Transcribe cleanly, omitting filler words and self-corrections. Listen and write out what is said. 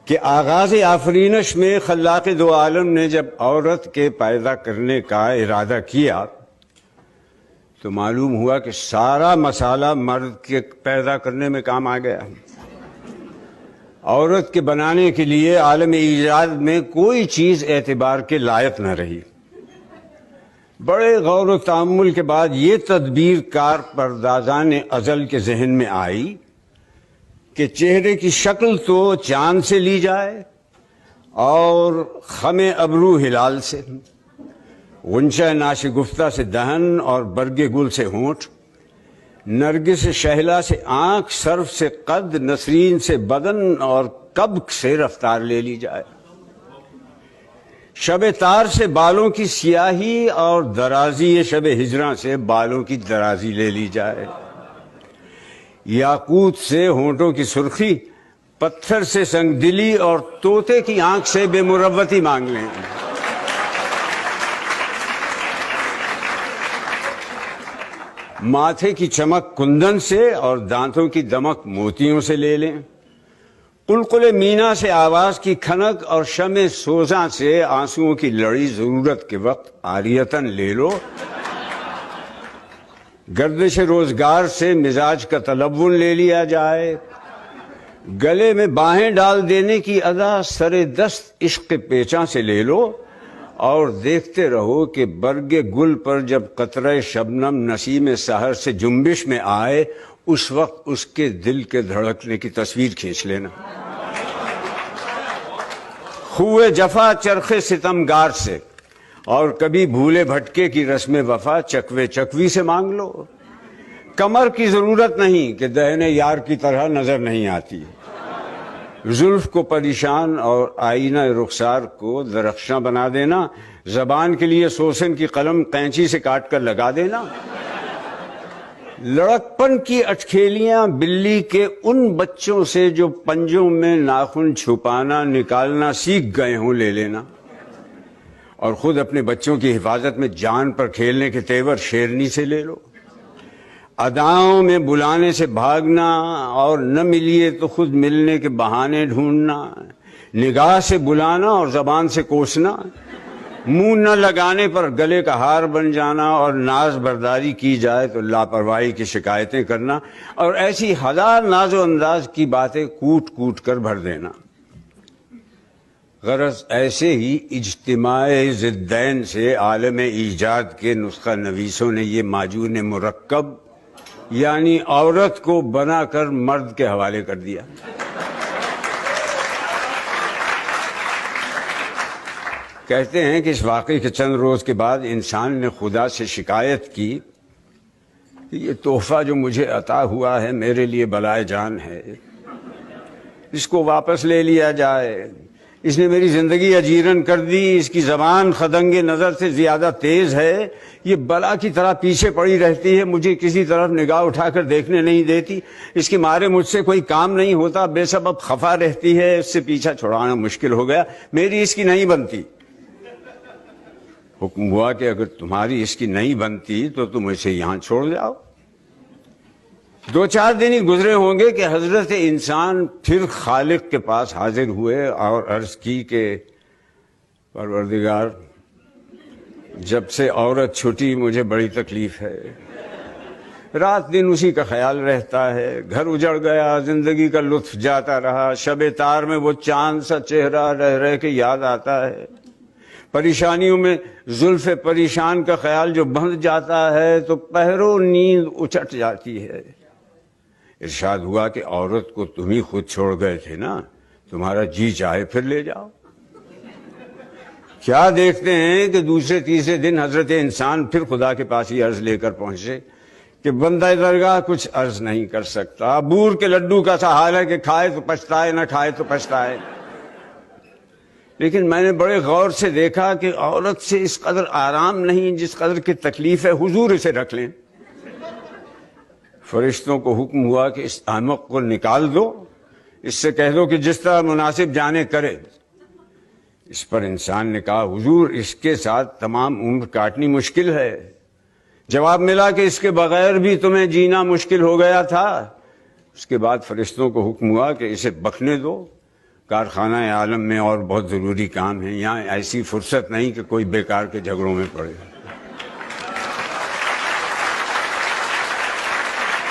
کہ آغاز آفرینش میں خلاق دو عالم نے جب عورت کے پیدا کرنے کا ارادہ کیا تو معلوم ہوا کہ سارا مسالہ مرد کے پیدا کرنے میں کام آ گیا. عورت کے بنانے کے لیے عالم ایجاد میں کوئی چیز اعتبار کے لائق نہ رہی. بڑے غور و تأمل کے بعد یہ تدبیر کار پردازان ازل کے ذہن میں آئی کہ چہرے کی شکل تو چاند سے لی جائے اور خم ابرو ہلال سے، غنچہ ناشگفتہ سے دہن اور برگ گل سے ہونٹ، نرگس شہلا سے آنکھ، سرف سے قد، نسرین سے بدن اور کبک سے رفتار لے لی جائے. شب تار سے بالوں کی سیاہی اور درازی شب ہجراں سے بالوں کی درازی لے لی جائے. یاقوت سے ہونٹوں کی سرخی، پتھر سے سنگ دلی اور طوطے کی آنکھ سے بے مروتی مانگ لیں. ماتھے کی چمک کندن سے اور دانتوں کی دمک موتیوں سے لے لیں. قلقل مینا سے آواز کی کھنک اور شمع سوزاں سے آنسوؤں کی لڑی ضرورت کے وقت عاریتاً لے لو. گردش روزگار سے مزاج کا تلون لے لیا جائے. گلے میں باہیں ڈال دینے کی ادا سر دست عشق پیچاں سے لے لو اور دیکھتے رہو کہ برگ گل پر جب قطرہ شبنم نسیم سحر سے جنبش میں آئے اس وقت اس کے دل کے دھڑکنے کی تصویر کھینچ لینا. خوئے جفا چرخ ستمگار سے اور کبھی بھولے بھٹکے کی رسم وفا چکوے چکوی سے مانگ لو. کمر کی ضرورت نہیں کہ دہنے یار کی طرح نظر نہیں آتی. زلف کو پریشان اور آئینہ رخسار کو درخشاں بنا دینا. زبان کے لیے سوسن کی قلم قینچی سے کاٹ کر لگا دینا. لڑکپن کی اٹکھیلیاں بلی کے ان بچوں سے جو پنجوں میں ناخن چھپانا نکالنا سیکھ گئے ہوں لے لینا. اور خود اپنے بچوں کی حفاظت میں جان پر کھیلنے کے تیور شیرنی سے لے لو. اداؤں میں بلانے سے بھاگنا اور نہ ملیے تو خود ملنے کے بہانے ڈھونڈنا. نگاہ سے بلانا اور زبان سے کوسنا. منہ نہ لگانے پر گلے کا ہار بن جانا اور ناز برداری کی جائے تو لاپرواہی کی شکایتیں کرنا اور ایسی ہزار ناز و انداز کی باتیں کوٹ کوٹ کر بھر دینا. غرض ایسے ہی اجتماع ضدین سے عالم ایجاد کے نسخہ نویسوں نے یہ معجون مرکب یعنی عورت کو بنا کر مرد کے حوالے کر دیا. کہتے ہیں کہ اس واقعے کے چند روز کے بعد انسان نے خدا سے شکایت کی کہ یہ تحفہ جو مجھے عطا ہوا ہے میرے لیے بلائے جان ہے، اس کو واپس لے لیا جائے. اس نے میری زندگی اجیرن کر دی. اس کی زبان خدنگ نظر سے زیادہ تیز ہے. یہ بلا کی طرح پیچھے پڑی رہتی ہے، مجھے کسی طرف نگاہ اٹھا کر دیکھنے نہیں دیتی. اس کے مارے مجھ سے کوئی کام نہیں ہوتا، بے سبب خفا رہتی ہے. اس سے پیچھا چھڑانا مشکل ہو گیا، میری اس کی نہیں بنتی. حکم ہوا کہ اگر تمہاری اس کی نہیں بنتی تو تم اسے یہاں چھوڑ جاؤ. 2-4 دن ہی گزرے ہوں گے کہ حضرت انسان پھر خالق کے پاس حاضر ہوئے اور عرض کی کہ پروردگار، جب سے عورت چھٹی مجھے بڑی تکلیف ہے. رات دن اسی کا خیال رہتا ہے. گھر اجڑ گیا، زندگی کا لطف جاتا رہا. شب تار میں وہ چاند سا چہرہ رہ رہ کے یاد آتا ہے. پریشانیوں میں زلف پریشان کا خیال جو بندھ جاتا ہے تو پہرو نیند اچٹ جاتی ہے. ارشاد ہوا کہ عورت کو تم ہی خود چھوڑ گئے تھے نا، تمہارا جی چاہے پھر لے جاؤ. کیا دیکھتے ہیں کہ دوسرے تیسرے دن حضرت انسان پھر خدا کے پاس ہی عرض لے کر پہنچے کہ بندہ درگاہ کچھ عرض نہیں کر سکتا. بور کے لڈو کا سا حال ہے کہ کھائے تو پچھتائے، نہ کھائے تو پچھتائے. لیکن میں نے بڑے غور سے دیکھا کہ عورت سے اس قدر آرام نہیں جس قدر کی تکلیف ہے. حضور اسے رکھ لیں. فرشتوں کو حکم ہوا کہ اس احمق کو نکال دو، اس سے کہہ دو کہ جس طرح مناسب جانے کرے. اس پر انسان نے کہا حضور اس کے ساتھ تمام عمر کاٹنی مشکل ہے. جواب ملا کہ اس کے بغیر بھی تمہیں جینا مشکل ہو گیا تھا. اس کے بعد فرشتوں کو حکم ہوا کہ اسے بکنے دو. کارخانہ عالم میں اور بہت ضروری کام ہیں. یہاں ایسی فرصت نہیں کہ کوئی بیکار کے جھگڑوں میں پڑے.